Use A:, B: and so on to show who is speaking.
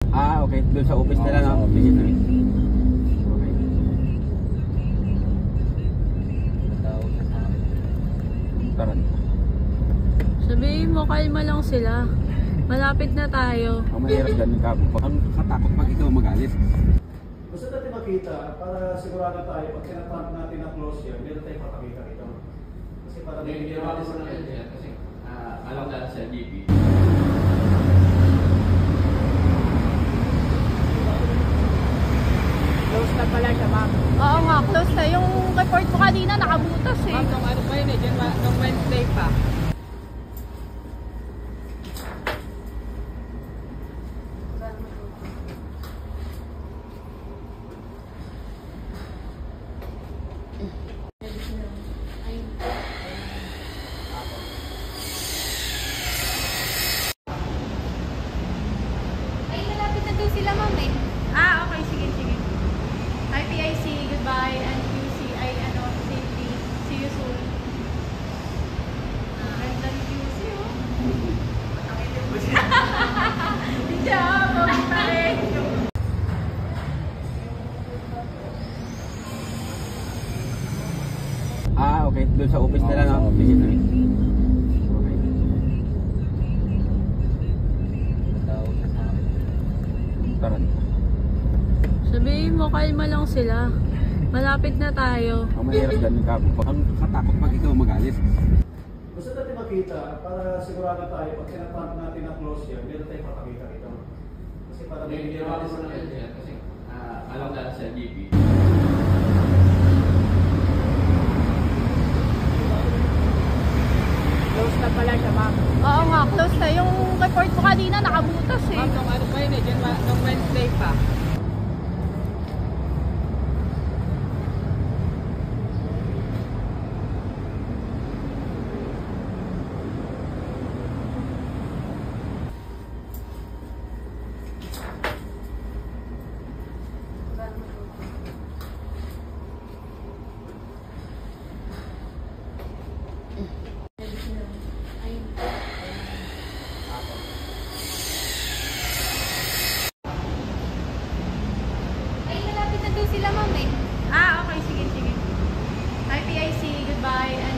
A: Ah, okay. Doon sa office nila,
B: sa
A: no?
B: office
A: Sige,
B: na.
A: sige. Okay. Tara.
C: Sabihin mo, kalma lang sila. Malapit na tayo.
A: Ang mahirap ganun ka. Ang katakot pag ikaw magalit.
D: Gusto natin makita para sigurado tayo pag sinapant natin na close yan, meron tayong papakita ito. Kasi para
B: Hindi natin sa nangyayari kasi alam natin sa GP.
E: Close na pala siya, ma'am.
C: Oo nga, close na. Yung report ko kanina nakabutas eh.
E: Ma'am, nung ano pa yun eh, nung Wednesday pa.
F: Ay, malapit na daw sila, ma'am eh.
C: Ah, okay. Sige, sige. IPIC, goodbye. And QC, safety. See you soon. Ganda ni QC, oh. Hindi pogi pa rin.
A: Ah, okay. Doon sa office nila,
B: sa
A: no?
B: office
A: Sige,
B: na.
A: sige. Okay. Tara.
C: Sabihin mo, kalma lang sila. Malapit na tayo.
A: Ang mahirap ganun ka. Ang katakot pag ikaw magalit.
D: Gusto natin makita para sigurado tayo pag sinapant natin na close yan, meron tayong papakita ito. Kasi para
B: Hindi natin sa nangyayari kasi alam natin sa GP.
E: Close na pala siya, ma'am.
C: Oo nga, close na. Yung report ko kanina nakabutas eh.
E: Ma'am, nung ano pa yun eh, nung Wednesday pa.
F: Ay, malapit na daw sila, ma'am eh.
C: Ah, okay. Sige, sige. IPIC, goodbye. And